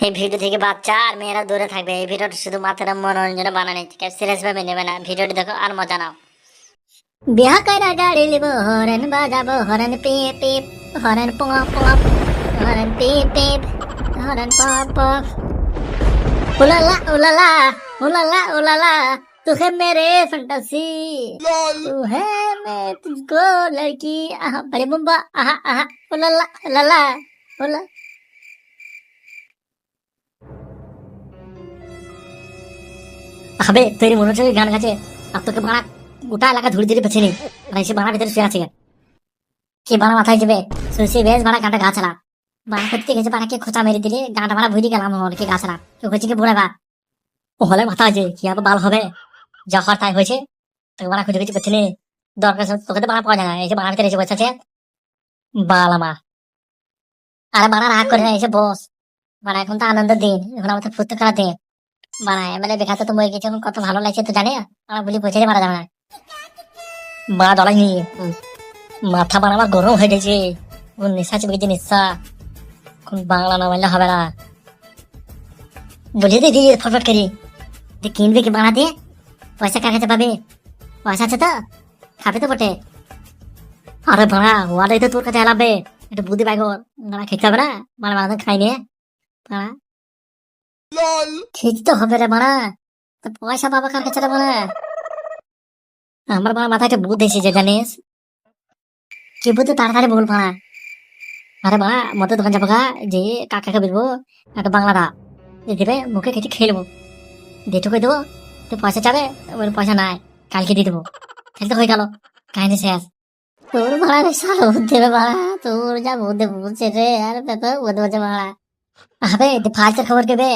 এই ভিডিও থেকে বাচ্চা আর মেয়েরা দূরে থাকবে। এই ভিডিওটা শুধু মাত্র মনোরঞ্জনে বানানো, কেউ সিরিয়াস ভাবে নেবে না। ভিডিওটি দেখো আর মজা নাও। বিয়া কইরা গাড়ি লিব, হরেন বাজাবো, হরেন পিপ পিপ, হরেন পপ পপ, হরেন পিপ পিপ, হরেন পপ পপ। উলালা উলালা उलाला उलाला, तू है मेरे फंटासी, तू है मैं तुझको लड़की, आहा बड़े बुम्बा, आहा आहा, उलाला उलाला उला। আবে তৈরি মনে হচ্ছে গান গাছে, আর তোকে বাড়া গোটা এলাকা ধুড়ি ধুড়ি পেছনে আর এসে বাড়া ভিতরে শুয়ে আছে। কি বাড়া মাথায় যাবে শুয়ে বেশ বাড়া গানটা গাছ না বাড়া করতে গেছে, বাড়া কে খোঁচা মেরে দিলে গানটা বাড়া ভুলে গেলাম কি গাছ না কেউ হয়েছে কি বুড়ে বা ও হলে মাথা আছে কি আবার বাল হবে, যা হওয়ার তাই হয়েছে। তোকে বাড়া খুঁজে খুঁজে পেছনে দরকার তোকে তো বাড়া পাওয়া যায় না, এসে বাড়া ভিতরে এসে বসে আছে বাল আমার। আরে বাড়া রাগ করে না, এসে বস বাড়া, এখন তো আনন্দের দিন, এখন আমাদের ফুর্তি করার দিন বাড়া। এমএলএ দেখাতে তো মরে গেছে, কত ভালো লাগছে তো জানি, আমার বলি বোঝাতে পারা যাবে না। মা ডলাইনি মাথা বাড়া আমার গরম হয়ে গেছে, নেশা চেপে গেছে নেশা, এখন বাংলা না বললে হবে না। বুঝে দিদি ফটফট করি কিনবে কি বাড়া দিয়ে, পয়সা কার কাছে পাবে, পয়সা আছে তো খাবে তো বটে। আরে বাড়া ওয়ালাই তো তোর কাছে এলাবে, একটু বুদ্ধি পাই গর বাড়া, খেতে হবে না মানে বাড়া খাই নিয়ে বাড়া, খেতে তো হবে রে বাড়া, তো পয়সা পাবা কার কাছে রে বাড়া। আমার বাড়া মাথায় একটা বুদ্ধি এসেছে জানিস, কি বুদ্ধি তাড়াতাড়ি বল বাড়া। আরে বাড়া মতো দোকান যাবো গা, যে কাকাকে বলবো একটা বাংলা দা দেবে, মুখে কেটে খেয়ে নেবো, দেটুকে দেবো, তো পয়সা চাবে, ওর পয়সা নাই কালকে দিয়ে দেবো, তাহলে তো হয়ে গেল কাহিনী শেষ। তোর ভাড়া বিশাল বুদ্ধি রে বাড়া, তোর যা বুদ্ধি বুঝছে রে, আর ব্যাপার বুদ্ধি বলছে বাড়া। আবে ফালসের খবর কেবে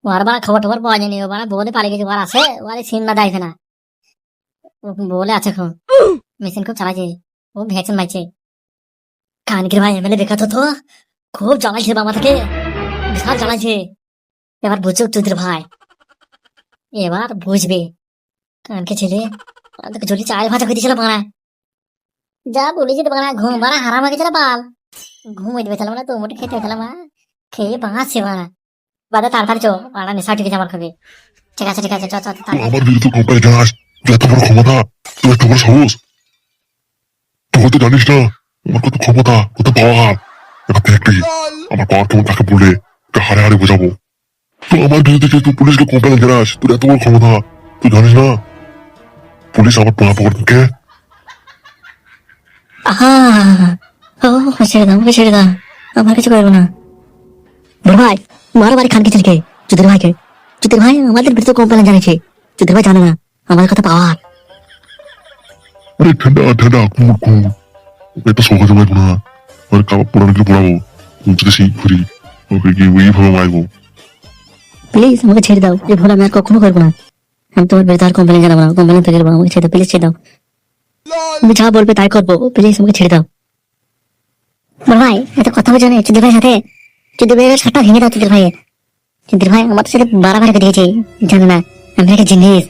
ওর বাড়া, খবর টবর পাওয়া যায়নি, ও বাড়া বলে পালিয়ে গেছে, ওর আছে ওর সিন না দেখে না, ও বলে আছে খুব মেশিন খুব চালাচ্ছে, ও ভ্যাকসিন মারছে। কানকির ভাই এমএলএ দেখা তো খুব জ্বালাইছে বাবা থেকে, বিশাল জ্বালাইছে। এবার বুঝছো তোদের ভাই, এবার বুঝবে কানকে ছেলে তোকে যদি চাল ভাজা করে দিয়েছিল বাড়া, যা বলেছি তো বাড়া, ঘুম বাড়া হারাম হয়ে গেছিল বাল, ঘুম হয়ে দেবে তাহলে তো মোটে খেতে হয়েছিলাম খেয়ে বাঁচছে বাড়া। বাদে তাড়াতাড়ি চো বাড়া, নেশা ঠিক আছে আমার খুবই, ঠিক আছে ঠিক আছে চ চ আমার বিরুদ্ধে কোম্পানি যাস, তুই এত বড় ক্ষমতা, তুই এত বড় সাহস, তুই হয়তো জানিস না আমার কত ক্ষমতা, কত পাওয়ার। এবার দেখবি আমার পাওয়ার কেমন তাকে বলে হারে হারে বোঝাবো। তুই আমার বিরুদ্ধে তুই পুলিশকে কোম্পানি যাস, তোর এত বড় ক্ষমতা, তুই জানিস না পুলিশ আমার পোলা পকড়কে। আহা ও ছেড়ে দাও আমার কিছু করবো না। বড় ভাই মারো বাড়ি খানকে ছেলেকে, চুদির ভাইকে, চুদির ভাই আমাদের বিরুদ্ধে কোম্পানি জানিয়েছে, চুদির ভাই জানে না আমার কথা পাওয়ার। আরে ঠান্ডা ঠান্ডা কুমুর কুমুর, এটা সহজে মারবো না, আর কাবাব পোড়ানো গিয়ে পোড়াবো, যদি সেই ঘুরি ওকে গিয়ে ওইভাবে মারবো। প্লিজ আমাকে ছেড়ে দাও, এই ভুল আমি আর কখনো করবো না। আমি তোমার বিরুদ্ধে আর কোম্পানি জানাবো না, কোম্পানি থেকে গেলবো, আমাকে ছেড়ে দাও প্লিজ, ছেড়ে দাও। তুমি যা বলবে তাই করবো, প্লিজ আমাকে ছেড়ে দাও। বড় ভাই এত কথা বোঝো না, চুদির ভাইয়ের সাথে, চুদির ভাইয়ের সাথে ভেঙে দাও চুদির ভাইয়ের, চুদির ভাই আমার সাথে বাড়াবাড়ি করে দিয়েছে, জানো না আমি একটা জিনিস।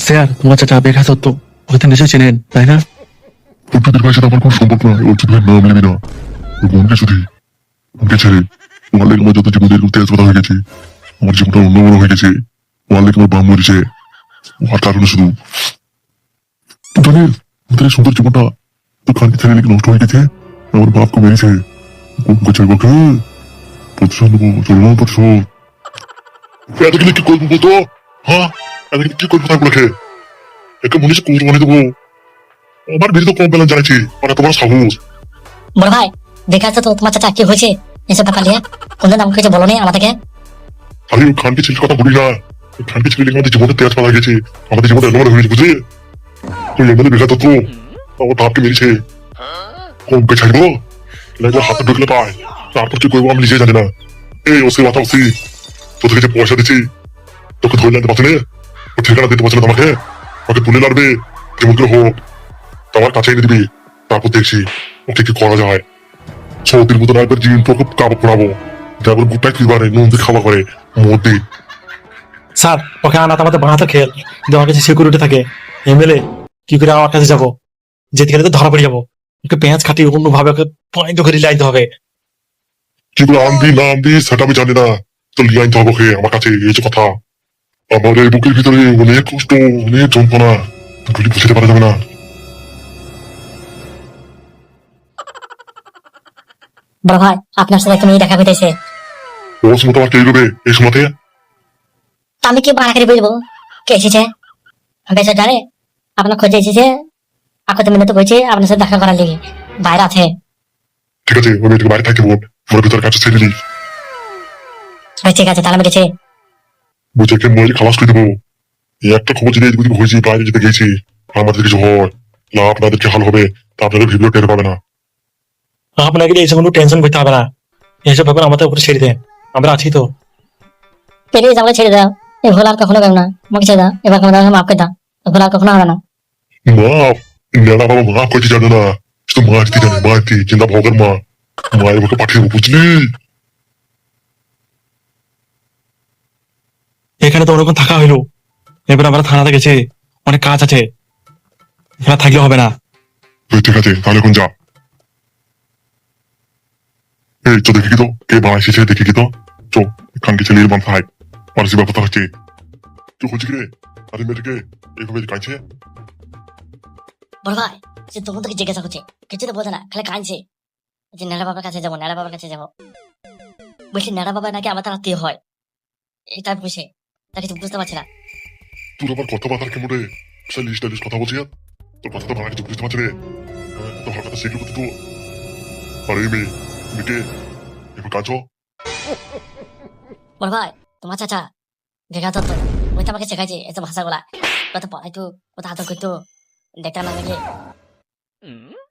স্যার তোমার চাচা বেকা সত্য, ওকে তো নিশ্চয়ই চেনেন তাই না? ওর চুদির ভাইয়ের সাথে আমার কোনো সম্পর্ক নয়, ওর চুদির ভাই নাম নেবে না, ওর বোনকে শুধু বোনকে ছেড়ে ওর লেগে আমার যত জীবনের তেজ কথা হয়ে গেছে, আমার জীবনটা অন্যমন হয়ে গেছে, ওর লেগে আমার বাম মরেছে, ওর কারণে শুধু জানিস আমাদের এই সুন্দর জীবনটা তোর খানকে ছেড়ে লেগে নষ্ট হয়ে গেছে, আমার বাপকে মেরেছে, কোনকে ছেড়ে বাকে প্রতিশোধ নেবো, চলবো প্রতিশোধ। এতগুলো কি করবো বলতো, হ্যাঁ এতগুলো কি করবো তারপরে একে মনে হচ্ছে কুকুর বানিয়ে দেবো, আমার বিরুদ্ধে কমপ্লেন জানাচ্ছি, মানে তোমার সাহস। বড় ভাই দেখে আসছো তো তোমার চাচা কি হয়েছে এসব ব্যাপার নিয়ে, কোনদিন আমাকে কিছু বলো নি আমাদেরকে। আরে ওই খানকে ছেলের কথা বলি না, ওই খানকে ছেলে লেগে আমাদের জীবনে তেজ পালা গেছে, আমাদের জীবনে এলোমেলো হয়েছে বুঝলি, তুই এমএলএ বেকার তো আমার বাপকে মেরেছে, কমকে ছাড়বো লাগে হাতে ঢুকলে পায়, তারপর কি করবো আমি নিজে জানি না। এই ওসি মাথা ওসি, তোদের কাছে পয়সা দিচ্ছি, তোকে ধরে লাগতে পারছি না, ও ঠিকানা দিতে পারছে না তোমাকে, ওকে তুলে লাগবে যেমন করে হোক, তোমার কাছে এনে দিবি, তারপর দেখছি ওকে কি করা যায়। সৌদির মতো একবার জীবন প্রকোপ কাবো পড়াবো, যাবার বুটাই ফিরবারে নুন দিয়ে খাওয়া করে মদ দিয়ে। স্যার ওকে আনাত আমাদের বানাতে খেল, কিন্তু আমার কাছে সিকিউরিটি থাকে, এমএলএ কি করে আমার কাছে যাবো, যেতে গেলে তো ধরা পড়ে যাবো, ওকে পেঁয়াজ খাটিয়ে অন্যভাবে ওকে পয়েন্ট করে লাইতে হবে। কি করে আনবি না আনবি সেটা আমি জানি না, তো লিয়ে আনতে হবে ওকে আমার কাছে, এই যে কথা। আমার এই বুকের ভিতরে অনেক কষ্ট, অনেক যন্ত্রণা, গুলি বুঝতে পারা যাবে না। বড় ভাই, আপনার সাথে তুমি দেখা করতেছে। ও সময় তোমার কে দেবে এই সময়তে? তা আমি কি বাড়া করে বলবো কে এসেছে? বেচার জানে আপনার খোঁজে এসেছে, আকতে মিনতে বলছে আপনার সাথে দেখা করার লেগে, বাইরে আছে। ঠিক আছে, ওই মেয়েটাকে বাড়ি থাকতে বল, ওর ভিতরে কাছে ছেড়ে দিই। ঠিক আছে, তাহলে আমি গেছি। বুঝেকে মরে খালাস করে দেবো। এই একটা খবর যদি এদিক হয়েছে, বাইরে যেতে গেছি, আমাদের কিছু হয় না, আপনাদের কি হাল হবে তা আপনাদের ভিডিও টের পাবে না। আপনাকে এইসব কোনো টেনশন করতে হবে না, এইসব ব্যাপার আমাদের উপরে ছেড়ে দেন, আমরা আছি তো। প্লিজ আমাকে ছেড়ে দাও, এই ভুল আর কখনো করবো না, আমাকে ছেড়ে দাও, এবার কোনো মাফ করে দাও, এই ভুল আর কখনো হবে না। মাফ? নেড়া বাবা মাফ করতে জানে না, শুধু মারতে জানে, মারতে চিন্তা ভগের মা, মায়ের মুখে পাঠিয়ে দেবো, বুঝলি? এখানে তো অনেকক্ষণ থাকা হইলো, এবার আমরা থানাতে গেছে, অনেক কাজ আছে, এখানে থাকলে হবে না। ঠিক আছে, তাহলে এখন যা। এই তো দেখি কি তো কে বাবা এসেছে, দেখি কি তো চো, এখানকে ছেলের মান থাক, মানুষের ব্যাপারটা হচ্ছে তুই হচ্ছে কি রে? আরে মেয়েটাকে এইভাবে কাঁদছে। বড় ভাই, সে তখন থেকে জিজ্ঞাসা করছে, কিছু তো বোঝে না, খালি কাঁদছে। যে নেড়া বাবার কাছে যাবো, নেড়া বাবার কাছে যাবো, বলছি নেড়া বাবা নাকি আমার তার আত্মীয় হয়, এটা বুঝে তা কিছু বুঝতে পারছি না। তোর আবার কথাবার্তা কেমন রে? স্টাইলিশ স্টাইলিশ কথা বলছি, তোর কথা তো ভালো কিছু বুঝতে পারছি রে। তো ভালো কথা শিখলো কোথায় তো? আরে মেয়ে, তুমি কে? এবার কাঁদছো? বড় ভাই, তোমার চাচা দেখা তো, ওই তো আমাকে শেখাইছে এসব ভাষাগুলা, কত পড়াইতো, কত আদর করতো, দেখতাম না নাকি।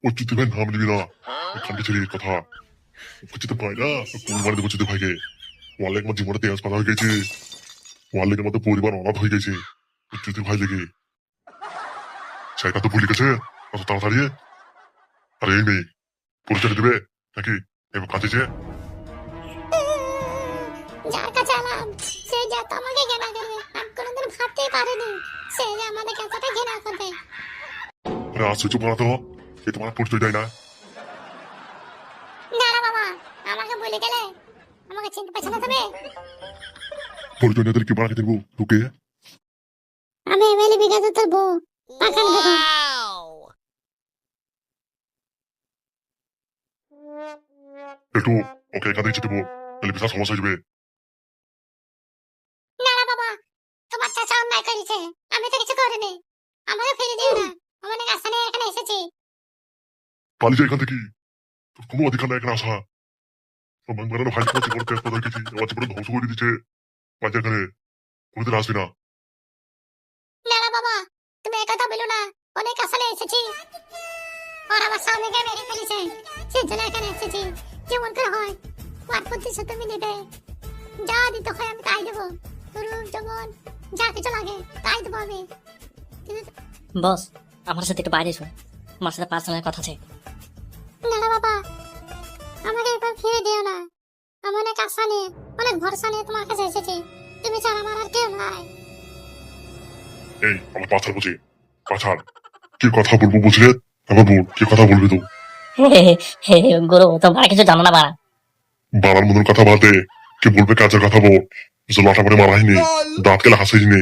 ওই তুই ভাই নাম নিবি না, এখানকে ছেলে কথা বুঝতে পাই না, কোন বাড়িতে বুঝতে ভাইকে ওয়ার লেগে আমার জীবনে তেজ পাতা হয়ে গেছে, ওয়ার লেগে আমাদের পরিবার অনাথ হয়ে গেছে, তুই ভাই লেগে সেটা তো ভুলে গেছে অত তাড়াতাড়ি। আরে এই মেয়ে পরিচয় দেবে নাকি? এবার কাঁদেছে। যার কাছে এলাম সে যা তোমাকে ঘৃণা করবে, আমি কোনোদিন ভাবতেই পারিনি সে যে আমাদের কাছে ঘৃণা করবে। আরে আশ্চর্য বলা তো, এ তোমার পরিচয় দেয় না? না না বাবা, আমাকে বলে গেলে আমাকে চিনতে পারছে না তুমি? পরিচয় নিয়ে কি বাড়াকে দেবো তোকে? আমি এমএলএ বিকাশের বউ, পাখান বেগম। একটু ওকে এখান থেকে যেতে বল, তাহলে বিশাল সমস্যা হয়ে যাবে। না না বাবা, তোমার চাচা অন্যায় করেছে, আমি তো কিছু করিনি, আমাকে ফিরে দিও না, আমি অনেক আশা নিয়ে এখানে এসেছি। পালিয়ে যায় এখান থেকে, তোর কোনো অধিকার নাই এখানে আসা। আমার বেড়ানো ভাই তোমার জীবন তেজ পাতা হয়ে গেছি, আমার জীবনে ধ্বংস করে দিচ্ছে, বাচ্চা এখানে কোনোদিন আসবি না। না না বাবা, তুমি একথা বলো না, অনেক আশা নিয়ে এসেছি, আর আমার স্বামীকে মেরে ফেলেছে, সেজন্য এখানে এসেছি। যেমন করে হয় ওর প্রতিশোধ তুমি নেবে, যা দিতে হয় আমি তাই দেবো, রূপ যেমন যা কিছু লাগে তাই দেবো আমি। কিন্তু বস, আমার সাথে একটু বাইরে এসো, আমার সাথে পার্সোনাল কথা আছে। না না বাবা, আমাকে এবার ফিরে দিও না, আমি অনেক আশা নিয়ে অনেক ভরসা নিয়ে তোমার কাছে এসেছি, তুমি ছাড়া আমার আর কেউ নাই। এই আমার পাছার বুঝি, পাছার কি কথা বলবো বুঝলে? এবার বল কি কথা বলবি তো? হে গুরু, তোমরা কিছু জানো না বাড়া। বাবার মতন কথা বাদ দে, কি বলবে কাজের কথা বল। যে লটা করে মারাইনি, দাঁত কেলে হাসাইনি।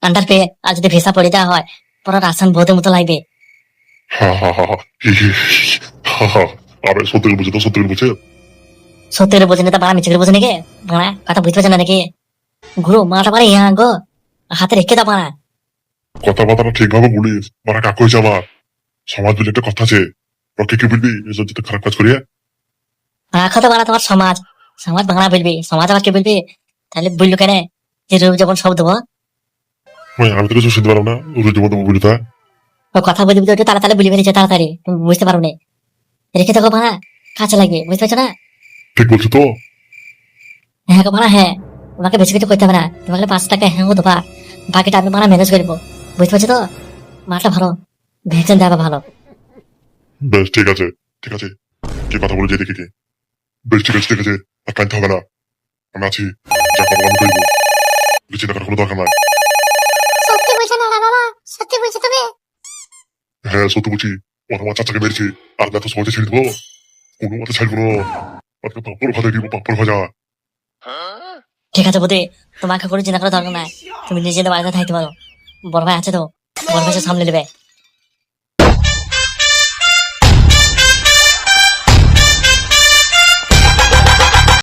আন্ডার পেয়ে আর যদি ভিসা পড়ে দেওয়া হয়, পুরো রাশন বোধের মতো লাগবে। হা হা হা হা, হি হি, হা হা। আরে সত্যি বুঝে তো, সত্যি বুঝে। সত্যি করে বোঝেনি তো বাড়া, মিছে করে বোঝে নাকি বাড়া? কথা বুঝতে পারছে না নাকি? গুরু মাটা পারে ইয়া গো, হাতে রেখে দাও বাড়া। কথাবার্তা ঠিকভাবে বলিস, মারা কাকু হয়েছে আমার। সমাজ বলে একটা কথা আছে, ওকে কি বলবি এসব যদি খারাপ কাজ করিয়া? রাখো তো বাড়া তোমার সমাজ, সমাজ বাংলা বলবি, সমাজ আবার কি বলবি? তাহলে বললো কেন যে রূপ যখন শব্দ? আমি তো কিছু শুনতে পারবো না, ওদের জীবন বলি তা। ও কথা বলবি তো একটু তাড়াতাড়ি বলি ফেলেছে, তাড়াতাড়ি তুমি বুঝতে পারো না, রেখে থাকো বাড়া, কাছে লাগবে, বুঝতে পারছো না? ঠিক বলছো তো? হ্যাঁ গো বাড়া, হ্যাঁ, তোমাকে বেশি কিছু করতে হবে না, তোমাকে 5 টাকা হ্যাঁ দেবা, বাকিটা আমি বাড়া ম্যানেজ করবো, বুঝতে পারছো তো? মাটা ভালো, ভ্যাকসিন দেওয়া ভালো। বেশ ঠিক আছে, ঠিক আছে, কি কথা বলে যে দেখি কি। বেশ ঠিক আছে, ঠিক আছে, আর কাঁদতে হবে না, আমি আছি, যা করবো আমি করবো, কিছু চিন্তা করার কোনো দরকার নাই। সত্যি বলছো না বাবা, সত্যি বলছো তুমি? হ্যাঁ সত্যি বলছি, ওর আমার চাচাকে মেরেছি, আর দেখো সহজে ছেড়ে দেবো? কোনো মতে ছাড়বো না, আজকে পাপড় ভাজা দিব, পাপড় ভাজা। ঠিক আছে বুদ্ধি, তোমাকে করে চিন্তা করার দরকার নাই। তুমি নিজে বাড়িতে থাকতে পারো, বড় ভাই আছে তো, বড় ভাই সে সামলে নেবে।